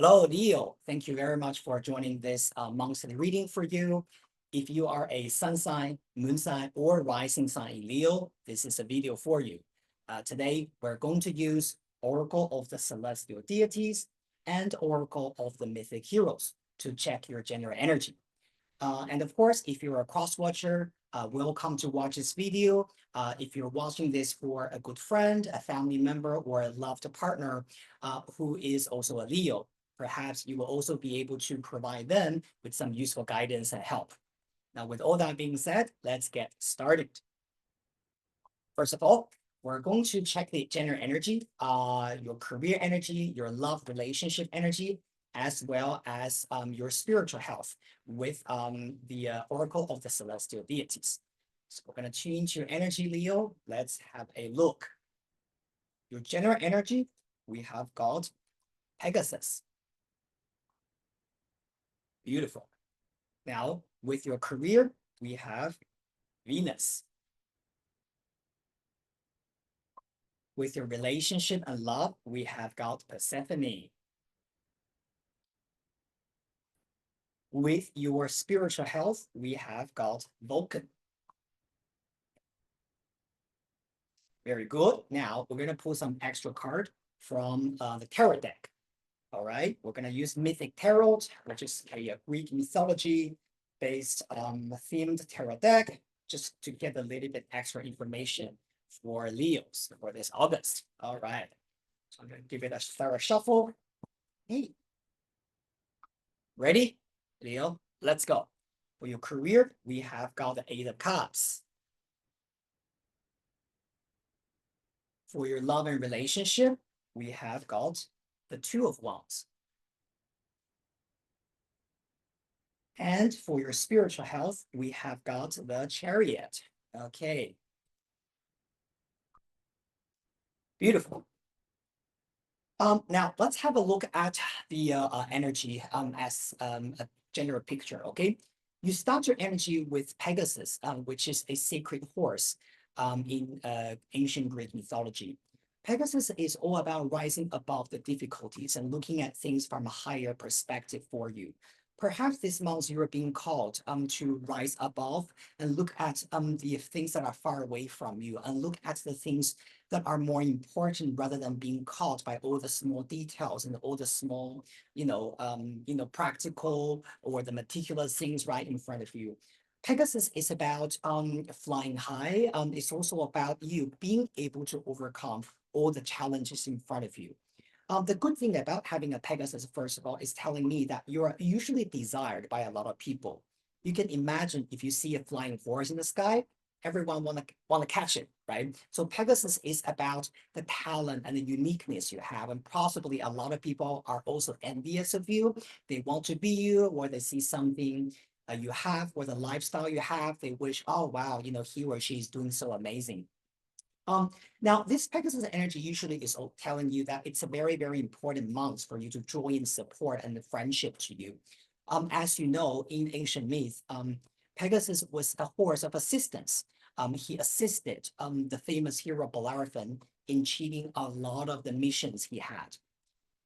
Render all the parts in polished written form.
Hello, Leo. Thank you very much for joining this monthly reading for you. If you are a sun sign, moon sign, or rising sign in Leo, this is a video for you. Today, we're going to use Oracle of the Celestial Deities and Oracle of the Mythic Heroes to check your general energy. And of course, if you're a cross watcher, welcome to watch this video. If you're watching this for a good friend, a family member, or a loved partner who is also a Leo, perhaps you will also be able to provide them with some useful guidance and help. Now, with all that being said, let's get started. First of all, we're going to check the general energy, your career energy, your love relationship energy, as well as your spiritual health with the Oracle of the Celestial Deities. So we're going to change your energy, Leo. Let's have a look. Your general energy, we have got Pegasus. Beautiful. Now, with your career, we have Venus. With your relationship and love, we have got Persephone. With your spiritual health, we have got Vulcan. Very good. Now, we're going to pull some extra card from the tarot deck. All right, we're going to use Mythic Tarot, which is a Greek mythology-based themed tarot deck, just to get a little bit extra information for Leos for this August. All right, so I'm going to give it a thorough shuffle. Hey, ready, Leo? Let's go. For your career, we have got the Eight of Cups. For your love and relationship, we have got the Two of Wands. And for your spiritual health, we have got the Chariot. Okay. Beautiful. Now, let's have a look at the energy as a general picture, okay? You start your energy with Pegasus, which is a sacred horse in ancient Greek mythology. Pegasus is all about rising above the difficulties and looking at things from a higher perspective for you. Perhaps this month you are being called to rise above and look at the things that are far away from you and look at the things that are more important rather than being caught by all the small details and all the small, practical or the meticulous things right in front of you. Pegasus is about flying high. It's also about you being able to overcome all the challenges in front of you. The good thing about having a Pegasus, first of all, is telling me that you're usually desired by a lot of people. You can imagine if you see a flying horse in the sky, everyone wanna catch it, right? So Pegasus is about the talent and the uniqueness you have, and possibly a lot of people are also envious of you. They want to be you, or they see something you have, or the lifestyle you have. They wish, oh wow, he or she is doing so amazing. Now, this Pegasus energy usually is telling you that it's a very, very important month for you to draw in support and the friendship to you. As you know, in ancient myth, Pegasus was a horse of assistance. He assisted the famous hero Bellerophon in achieving a lot of the missions he had.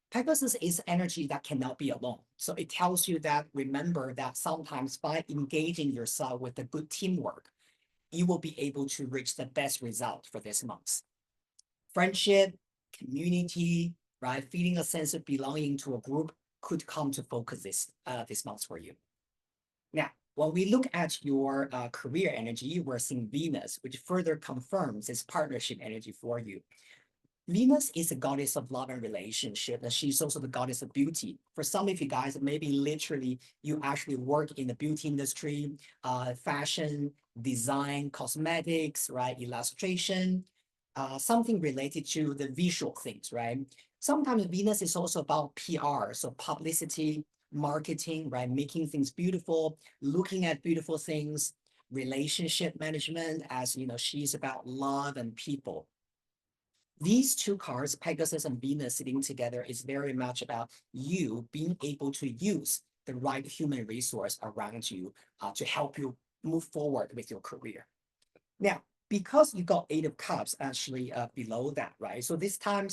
Pegasus is energy that cannot be alone. So it tells you that remember that sometimes by engaging yourself with the good teamwork, you will be able to reach the best result for this month. Friendship, community, right? Feeling a sense of belonging to a group could come to focus this month for you. Now, when we look at your career energy, we're seeing Venus, which further confirms this partnership energy for you. Venus is a goddess of love and relationship, and she's also the goddess of beauty. For some of you guys, maybe literally you actually work in the beauty industry, fashion, design, cosmetics, right, illustration, something related to the visual things, right? Sometimes Venus is also about PR, so publicity, marketing, right, making things beautiful, looking at beautiful things, relationship management, as she's about love and people. These two cards, Pegasus and Venus sitting together, is very much about you being able to use the right human resource around you to help you move forward with your career. Now, because you got Eight of Cups actually below that, right? So this card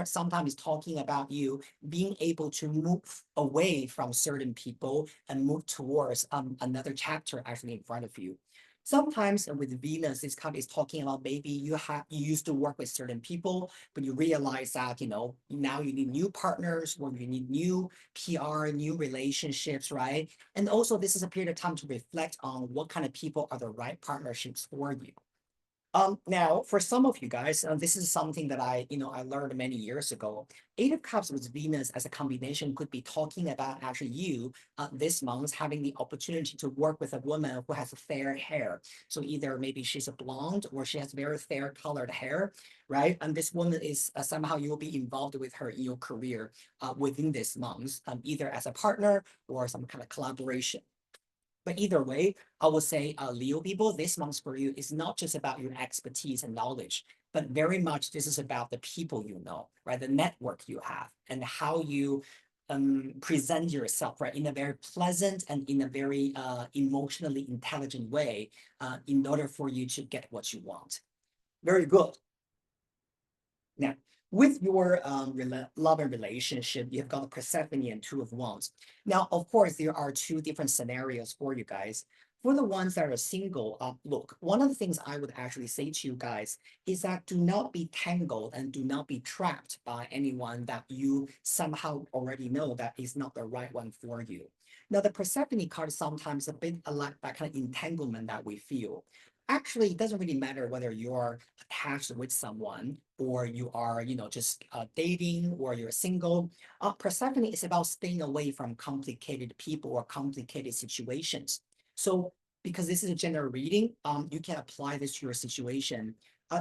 sometimes is talking about you being able to move away from certain people and move towards another chapter actually in front of you. Sometimes with Venus, this card is talking about maybe you used to work with certain people, but you realize that now you need new partners or you need new PR, new relationships, right? And also this is a period of time to reflect on what kind of people are the right partnerships for you. Now for some of you guys, this is something that I learned many years ago. Eight of Cups with Venus as a combination could be talking about actually you this month having the opportunity to work with a woman who has fair hair. So either maybe she's a blonde or she has very fair colored hair, right? And this woman is somehow you'll be involved with her in your career within this month, either as a partner or some kind of collaboration. But either way, I would say Leo people, this month for you is not just about your expertise and knowledge, but very much this is about the people you know, right? The network you have and how you present yourself, right? In a very pleasant and in a very emotionally intelligent way in order for you to get what you want. Very good. Now, with your love and relationship, you've got Persephone and Two of Wands. Now, of course, there are two different scenarios for you guys. For the ones that are single, look, one of the things I would actually say to you guys is that do not be tangled and do not be trapped by anyone that you somehow already know that is not the right one for you. Now, the Persephone card is sometimes a bit like that kind of entanglement that we feel. Actually, it doesn't really matter whether you're attached with someone or you are, just dating or you're single. Persephone is about staying away from complicated people or complicated situations. So because this is a general reading, you can apply this to your situation.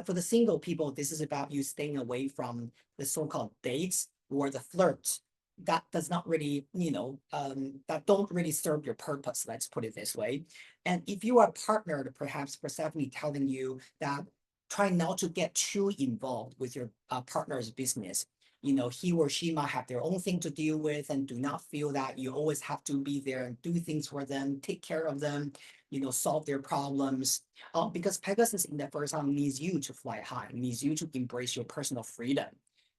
For the single people, this is about you staying away from the so-called dates or the flirts that does not really, that don't really serve your purpose. Let's put it this way. And if you are partnered, perhaps Persephone telling you that try not to get too involved with your partner's business. He or she might have their own thing to deal with and do not feel that you always have to be there and do things for them, take care of them, solve their problems. Because Pegasus in the first time needs you to fly high, needs you to embrace your personal freedom.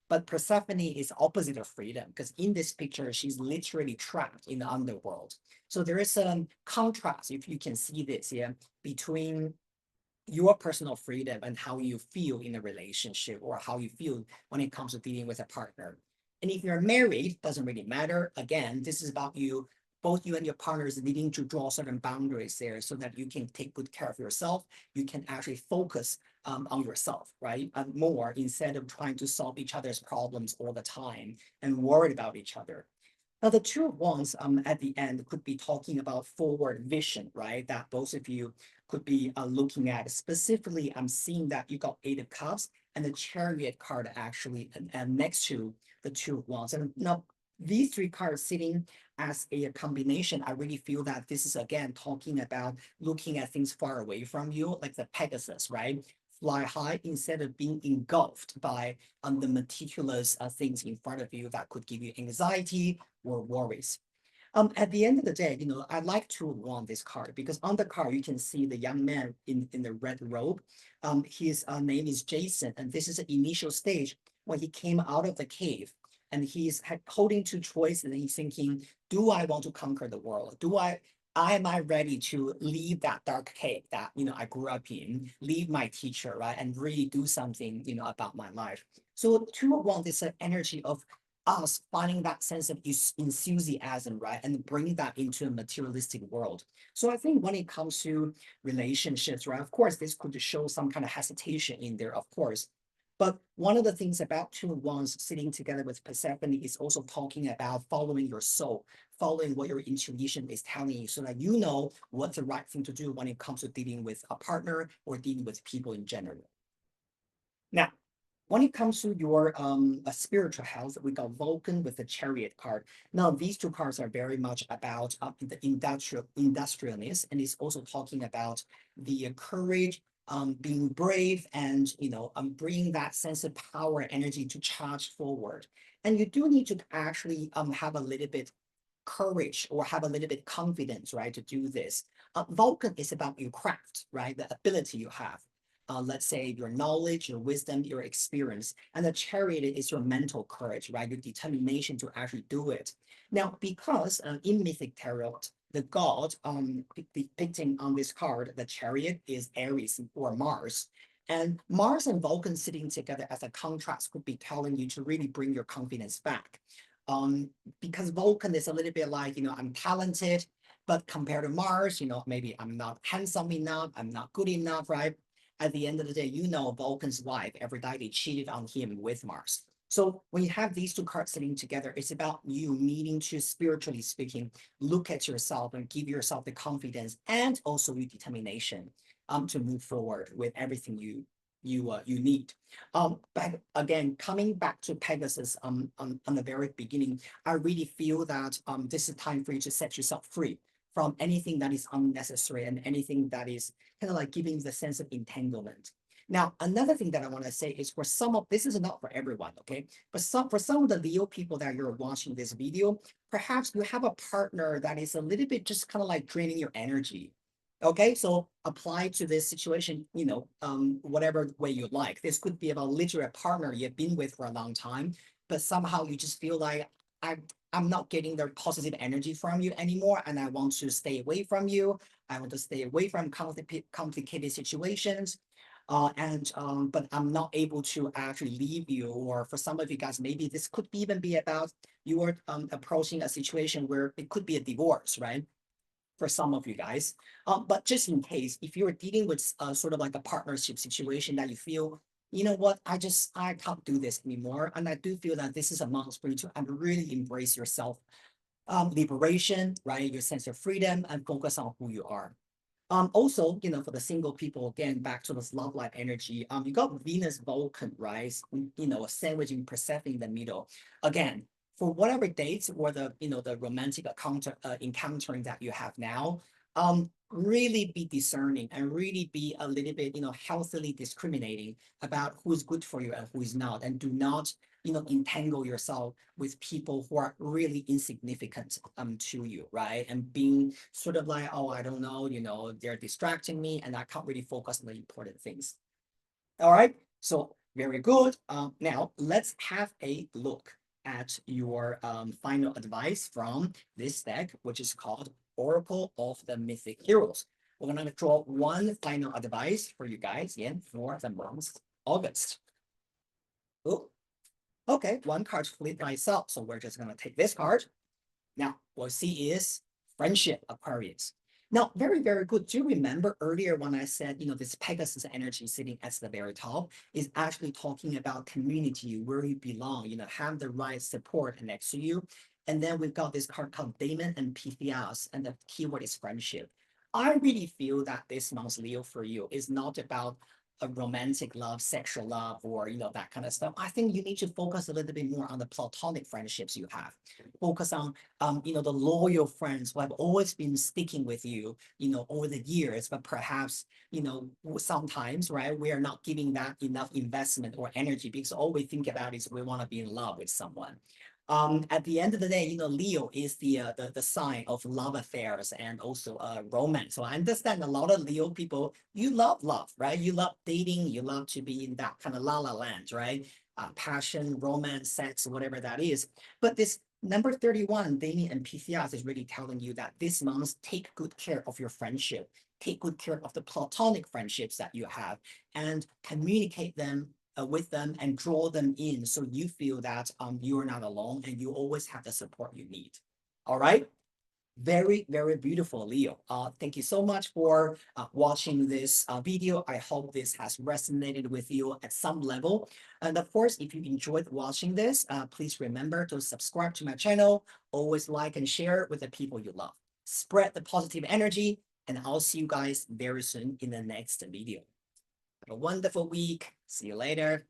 But Persephone is opposite of freedom because in this picture, she's literally trapped in the underworld. So there is a contrast, if you can see this, yeah, between your personal freedom and how you feel in a relationship or how you feel when it comes to dealing with a partner. And if you're married, doesn't really matter. Again, this is about you, both you and your partners needing to draw certain boundaries there so that you can take good care of yourself. You can actually focus on yourself, right? And more instead of trying to solve each other's problems all the time and worried about each other. Now, the Two of Wands at the end could be talking about forward vision, right? That both of you could be looking at. Specifically, I'm seeing that you got Eight of Cups and the Chariot card actually and next to the Two of Wands. And now these three cards sitting as a combination, I really feel that this is again talking about looking at things far away from you, like the Pegasus, right? Fly high instead of being engulfed by the meticulous things in front of you that could give you anxiety or worries. At the end of the day, I like to want this card because on the card you can see the young man in the red robe. His name is Jason, and this is the initial stage when he came out of the cave, and he's holding two choices, and he's thinking, "Do I want to conquer the world? Am I ready to leave that dark cave that I grew up in, leave my teacher, right, and really do something about my life?" So two of one is an energy of us finding that sense of enthusiasm, right, and bringing that into a materialistic world. So I think when it comes to relationships, right, of course, this could show some kind of hesitation in there, of course. But one of the things about Two of Wands sitting together with Persephone is also talking about following your soul, following what your intuition is telling you so that you know what's the right thing to do when it comes to dealing with a partner or dealing with people in general. Now, when it comes to your spiritual health, we got Vulcan with the Chariot card. Now, these two cards are very much about the industrialness, and it's also talking about the courage, being brave, and bringing that sense of power and energy to charge forward. And you do need to actually have a little bit courage or have a little bit confidence, right, to do this. Vulcan is about your craft, right, the ability you have. let's say your knowledge, your wisdom, your experience. And the chariot is your mental courage, right? Your determination to actually do it. Now, because in Mythic Tarot, the god depicting on this card, the chariot is Aries or Mars. And Mars and Vulcan sitting together as a contrast could be telling you to really bring your confidence back. Because Vulcan is a little bit like, I'm talented, but compared to Mars, maybe I'm not handsome enough, I'm not good enough, right? At the end of the day, Vulcan's wife, every day they cheated on him with Mars. So when you have these two cards sitting together, it's about you needing to, spiritually speaking, look at yourself and give yourself the confidence and also your determination to move forward with everything you need. But again, coming back to Pegasus on the very beginning, I really feel that this is time for you to set yourself free from anything that is unnecessary and anything that is kind of like giving you the sense of entanglement. Now, another thing that I want to say is for some of, this is not for everyone, okay? But for some of the Leo people that you're watching this video, perhaps you have a partner that is a little bit just kind of like draining your energy. Okay, so apply to this situation, whatever way you like. This could be about literally a partner you've been with for a long time, but somehow you just feel like I'm not getting the positive energy from you anymore, and I want to stay away from you. I want to stay away from complicated situations. But I'm not able to actually leave you. Or for some of you guys, maybe this could even be about you are approaching a situation where it could be a divorce, right? For some of you guys. But just in case, if you're dealing with sort of like a partnership situation that you feel, you know what, I can't do this anymore. And I do feel that this is a month for you to really embrace yourself, liberation, right? Your sense of freedom and focus on who you are. Also, for the single people, again, back to this love life energy, you got Venus Vulcan, right? Sandwiching Persephone in the middle. Again, for whatever dates or the romantic encountering that you have now, really be discerning and really be a little bit, healthily discriminating about who's good for you and who is not, and do not entangle yourself with people who are really insignificant to you, right? And being sort of like, oh, I don't know, they're distracting me and I can't really focus on the important things. All right, so very good. Now let's have a look at your final advice from this deck, which is called Oracle of the Mythic Heroes. We're gonna draw one final advice for you guys again for the month August. Oh, okay, one card split by itself. So we're just gonna take this card. Now, what we see is friendship, Aquarius. Now, very, very good. Do you remember earlier when I said, this Pegasus energy sitting at the very top is actually talking about community, where you belong, have the right support next to you. And then we've got this card called Damon and Pythias, and the keyword is friendship. I really feel that this month's Leo for you is not about a romantic love, sexual love, or that kind of stuff. I think you need to focus a little bit more on the platonic friendships you have. Focus on the loyal friends who have always been sticking with you, over the years, but perhaps, sometimes, right, we are not giving that enough investment or energy because all we think about is we want to be in love with someone. At the end of the day, Leo is the sign of love affairs and also romance. So I understand a lot of Leo people, you love love, right? You love dating, you love to be in that kind of la la land, right? Passion, romance, sex, whatever that is. But this number 31, Damien and Pythias, is really telling you that this month, take good care of your friendship, take good care of the platonic friendships that you have, and communicate them with them and draw them in so you feel that you are not alone and you always have the support you need. All right. Very, very beautiful, Leo. Thank you so much for watching this video. I hope this has resonated with you at some level. And of course, if you enjoyed watching this, please remember to subscribe to my channel. Always like and share with the people you love. Spread the positive energy, and I'll see you guys very soon in the next video. Have a wonderful week. See you later.